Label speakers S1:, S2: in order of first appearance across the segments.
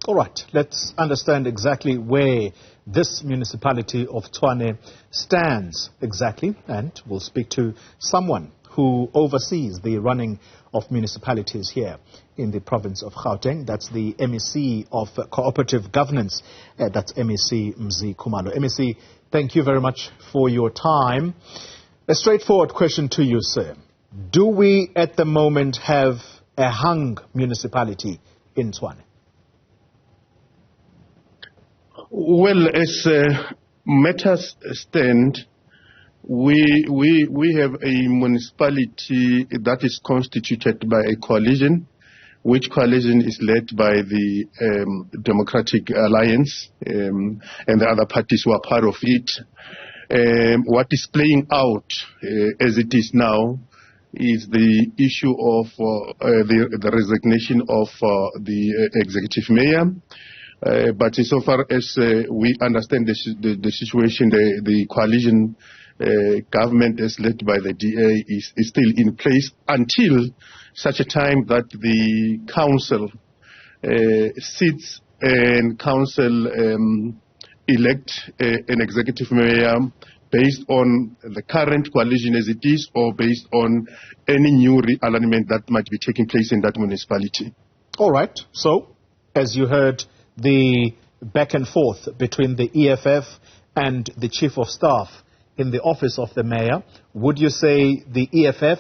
S1: All right, let's understand exactly where this municipality of Tshwane stands exactly, and we'll speak to someone who oversees the running of municipalities here in the province of Gauteng. That's the MEC of Cooperative Governance. That's MEC Khumalo. MEC, thank you very much for your time. A straightforward question to you, sir. Do we at the moment have a hung municipality in Tshwane?
S2: Well, as matters stand, we have a municipality that is constituted by a coalition, which coalition is led by the Democratic Alliance and the other parties who are part of it. What is playing out as it is now is the issue of the resignation of the executive mayor. But insofar as we understand the situation, the coalition government as led by the DA is still in place until such a time that the council sits and council elect an executive mayor based on the current coalition as it is, or based on any new realignment that might be taking place in that municipality.
S1: All right. So, as you heard, the back and forth between the EFF and the Chief of Staff in the office of the mayor, would you say the EFF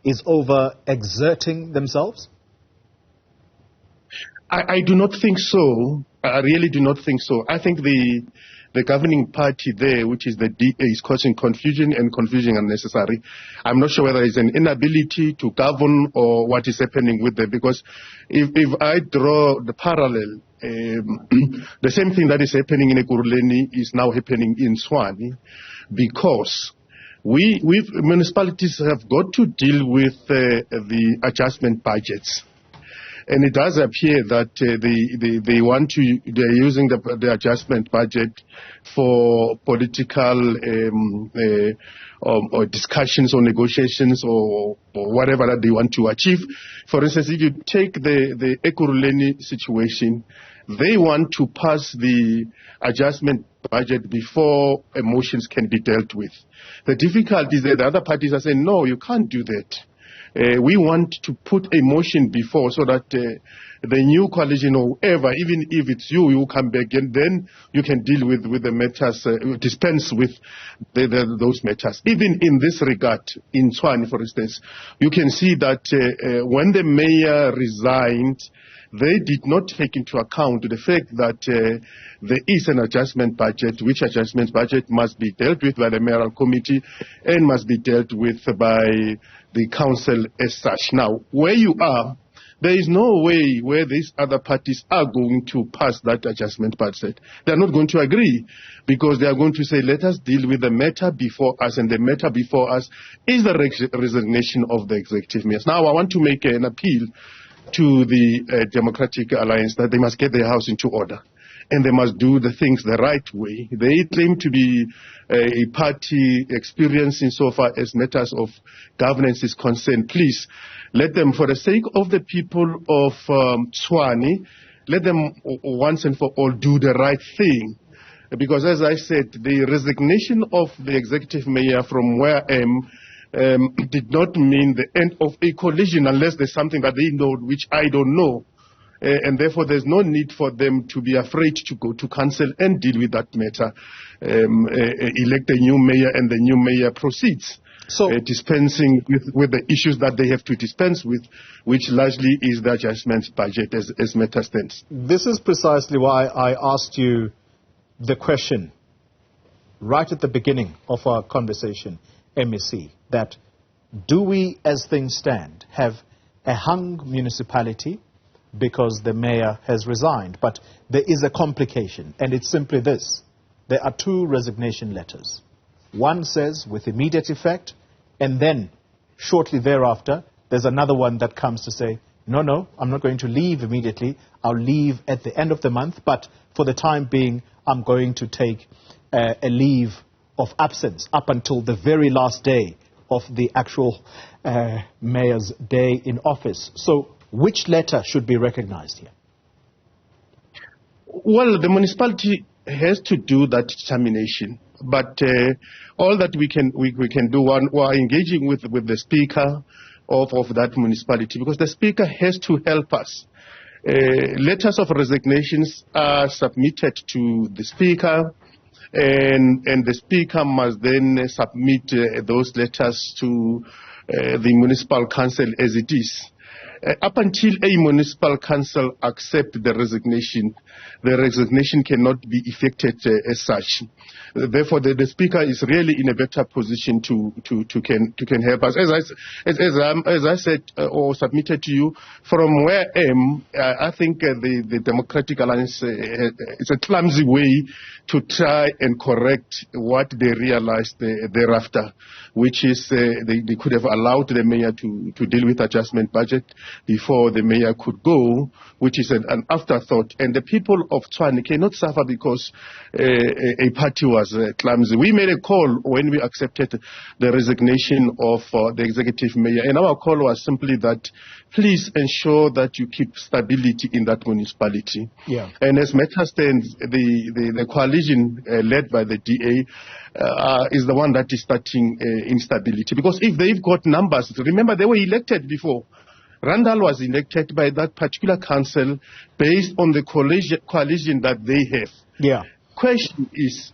S1: is over-exerting themselves?
S2: I do not think so. I really do not think so. I think the governing party there, which is the DA, is causing confusion, and confusion unnecessary. I'm not sure whether it's an inability to govern or what is happening with them, because if I draw the parallel, the same thing that is happening in Ekurhuleni is now happening in Tshwane, because municipalities have got to deal with the adjustment budgets. And it does appear that they're using the adjustment budget for political or discussions or negotiations or whatever that they want to achieve. For instance, if you take the Ekurhuleni situation, they want to pass the adjustment budget before emotions can be dealt with. The difficulty is that the other parties are saying, no, you can't do that. We want to put a motion before, so that the new coalition or whoever, even if it's you come back, and then you can deal with the matters, dispense with those matters. Even in this regard, in Tshwane, for instance, you can see that when the mayor resigned, they did not take into account the fact that there is an adjustment budget, which adjustment budget must be dealt with by the mayoral committee and must be dealt with by the council as such. Now, where you are, there is no way where these other parties are going to pass that adjustment budget. They are not going to agree, because they are going to say, let us deal with the matter before us, and the matter before us is the resignation of the executive mayors. Now, I want to make an appeal to the Democratic Alliance that they must get their house into order, and they must do the things the right way. They claim to be a party experienced insofar as matters of governance is concerned. Please, let them, for the sake of the people of Tshwane, let them once and for all do the right thing. Because as I said, the resignation of the executive mayor from where I am did not mean the end of a coalition, unless there's something that they know which I don't know. And therefore there's no need for them to be afraid to go to council and deal with that matter. Elect a new mayor, and the new mayor proceeds. So dispensing with the issues that they have to dispense with, which largely is the adjustment budget as matter stands.
S1: This is precisely why I asked you the question right at the beginning of our conversation, MEC, that do we, as things stand, have a hung municipality because the mayor has resigned? But there is a complication, and it's simply this. There are two resignation letters. One says with immediate effect, and then shortly thereafter, there's another one that comes to say, no, I'm not going to leave immediately. I'll leave at the end of the month, but for the time being, I'm going to take a leave of absence up until the very last day of the actual mayor's day in office. So which letter should be recognized here?
S2: Well, the municipality has to do that determination, but all that we can do, we are engaging with the speaker of that municipality, because the speaker has to help us. Letters of resignations are submitted to the speaker, and the speaker must then submit those letters to the municipal council as it is. Up until a municipal council accepts the resignation cannot be effected as such. Therefore, the speaker is really in a better position to can help us. As I said or submitted to you, from where I am, I think the Democratic Alliance is a clumsy way to try and correct what they realized thereafter, which is they could have allowed the mayor to deal with adjustment budget before the mayor could go, which is an afterthought. And the people of Tshwane cannot suffer because a party was clumsy. We made a call when we accepted the resignation of the executive mayor, and our call was simply that please ensure that you keep stability in that municipality.
S1: Yeah.
S2: And as matters stand, the coalition led by the DA is the one that is starting instability. Because if they've got numbers, remember they were elected before. Randall was elected by that particular council based on the coalition that they have.
S1: Yeah.
S2: Question is,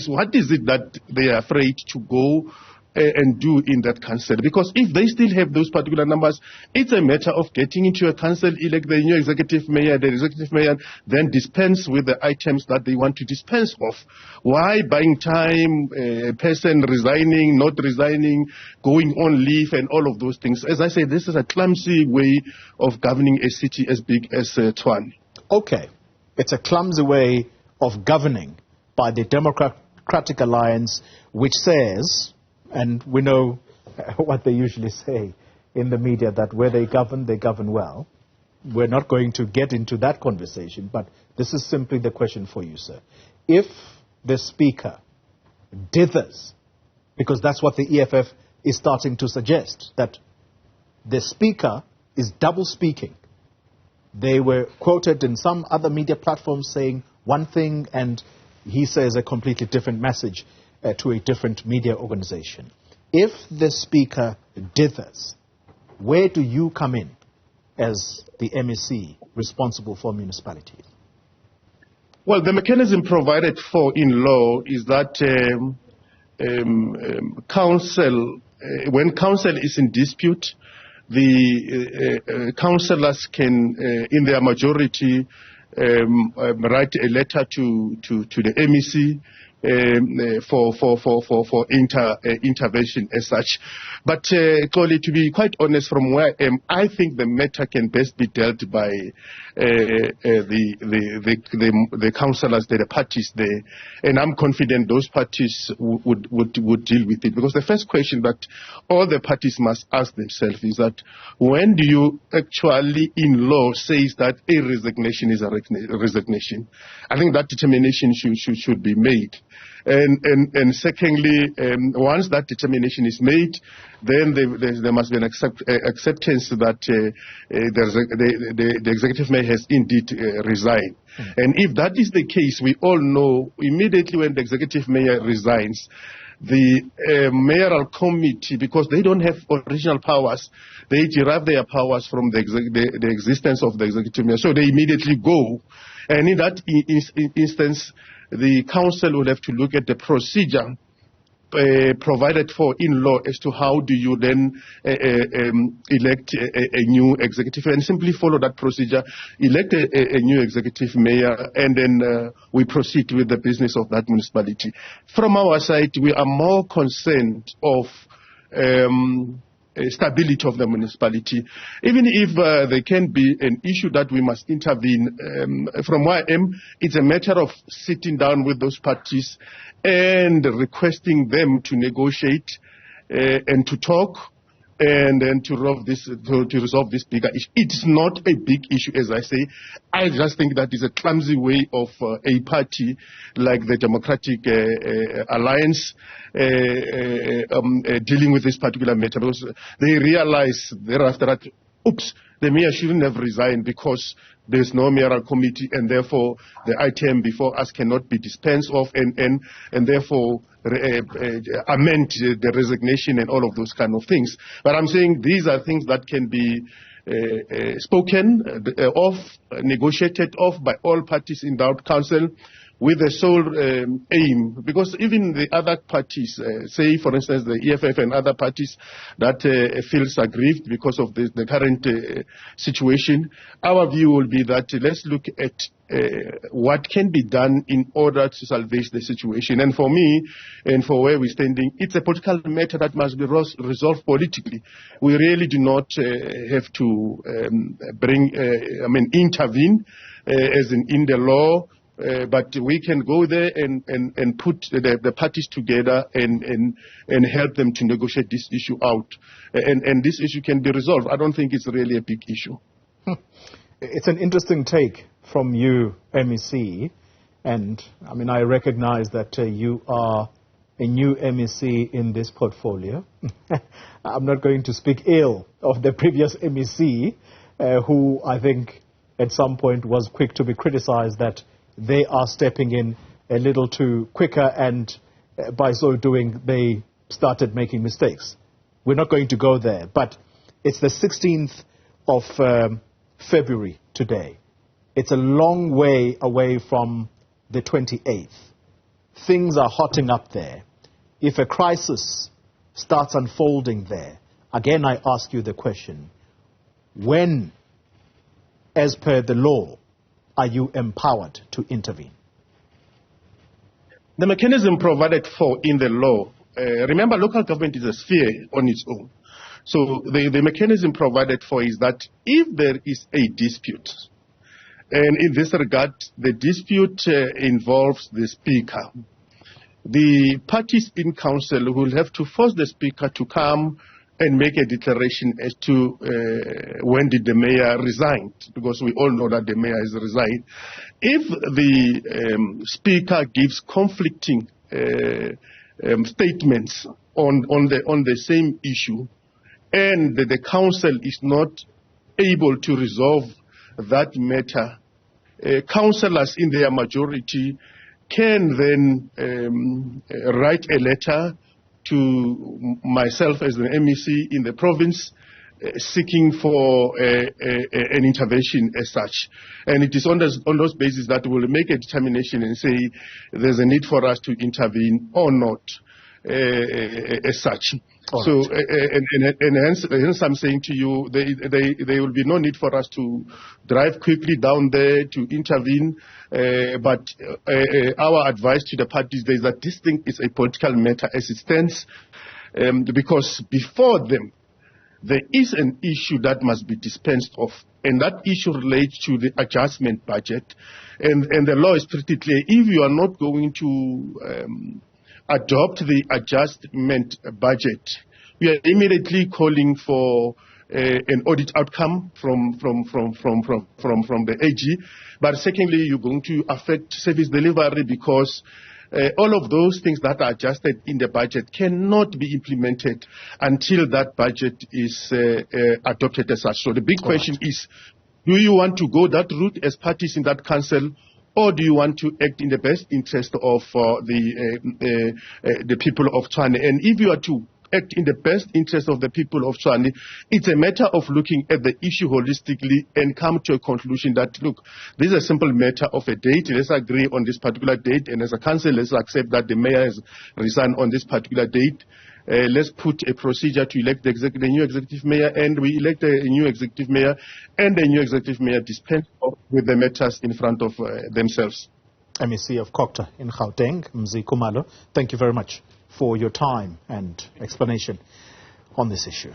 S2: what is it that they are afraid to go and do in that council? Because if they still have those particular numbers, it's a matter of getting into a council, elect the new executive mayor, the executive mayor then dispense with the items that they want to dispense of. Why buying time, a person resigning, not resigning, going on leave, and all of those things? As I say, this is a clumsy way of governing a city as big as Tshwane.
S1: Okay. It's a clumsy way of governing by the Democratic Alliance, which says, and we know what they usually say in the media, that where they govern well. We're not going to get into that conversation, but this is simply the question for you, sir. If the speaker dithers, because that's what the EFF is starting to suggest, that the speaker is double speaking. They were quoted in some other media platforms saying one thing, and he says a completely different message to a different media organization. If the speaker dithers, where do you come in as the MEC responsible for municipalities?
S2: Well, the mechanism provided for in law is that council, when council is in dispute, the councillors can, in their majority, write a letter to the MEC for intervention as such. But clearly, to be quite honest, from where I am, I think the matter can best be dealt by the councillors, the parties there, and I'm confident those parties would deal with it. Because the first question that all the parties must ask themselves is that when do you actually in law says that a resignation is a resignation? I think that determination should be made. And secondly, once that determination is made, then there must be an acceptance that the executive mayor has indeed resigned. And if that is the case, we all know immediately when the executive mayor resigns, the mayoral committee, because they don't have original powers, they derive their powers from the existence of the executive mayor. So they immediately go. And in that instance, the council will have to look at the procedure provided for in law as to how do you then elect a new executive, and simply follow that procedure, elect a new executive mayor, and then we proceed with the business of that municipality. From our side, we are more concerned of stability of the municipality. Even if there can be an issue that we must intervene, from where I am, it's a matter of sitting down with those parties and requesting them to negotiate and to talk and then to resolve this bigger issue. It's not a big issue, as I say. I just think that is a clumsy way of a party like the Democratic Alliance dealing with this particular matter, because they realize thereafter that oops, the mayor shouldn't have resigned because there's no mayoral committee, and therefore the item before us cannot be dispensed of, and therefore amend the resignation and all of those kind of things. But I'm saying these are things that can be spoken of, negotiated of by all parties in the council, with the sole aim, because even the other parties, say for instance the EFF and other parties that feels aggrieved because of the current situation, our view will be that let's look at what can be done in order to salvage the situation. And for me, and for where we're standing, it's a political matter that must be resolved politically. We really do not have to intervene as in the law. But we can go there and put the parties together and help them to negotiate this issue out. And this issue can be resolved. I don't think it's really a big issue.
S1: It's an interesting take from you, MEC. And I recognize that you are a new MEC in this portfolio. I'm not going to speak ill of the previous MEC, who I think at some point was quick to be criticized that they are stepping in a little too quicker, and by so doing, they started making mistakes. We're not going to go there, but it's the 16th of February today. It's a long way away from the 28th. Things are hotting up there. If a crisis starts unfolding there, again I ask you the question, when, as per the law, are you empowered to intervene?
S2: The mechanism provided for in the law, remember local government is a sphere on its own. So the mechanism provided for is that if there is a dispute, and in this regard, the dispute involves the speaker, the parties in council will have to force the speaker to come and make a declaration as to when did the mayor resign, because we all know that the mayor has resigned. If the speaker gives conflicting statements on the same issue, and the council is not able to resolve that matter, councillors in their majority can then write a letter to myself as an MEC in the province, seeking for an intervention as such. And it is on those bases that we'll make a determination and say there's a need for us to intervene or not as such. Right. So, and hence I'm saying to you, there will be no need for us to drive quickly down there to intervene. But our advice to the parties is that this thing is a political matter as it stands, because before them, there is an issue that must be dispensed of, and that issue relates to the adjustment budget. And the law is pretty clear. If you are not going to adopt the adjustment budget, we are immediately calling for an audit outcome from the AG. But secondly, you're going to affect service delivery, because all of those things that are adjusted in the budget cannot be implemented until that budget is adopted as such. So the big question is, do you want to go that route as parties in that council, or do you want to act in the best interest of the people of Tshwane? And if you are to act in the best interest of the people of Tshwane, it's a matter of looking at the issue holistically and come to a conclusion that, look, this is a simple matter of a date. Let's agree on this particular date, and as a council, let's accept that the mayor has resigned on this particular date. Let's put a procedure to elect the new executive mayor, and we elect a new executive mayor, and the new executive mayor dispense with the matters in front of themselves.
S1: MEC of Cogta in Gauteng, Khumalo, thank you very much for your time and explanation on this issue.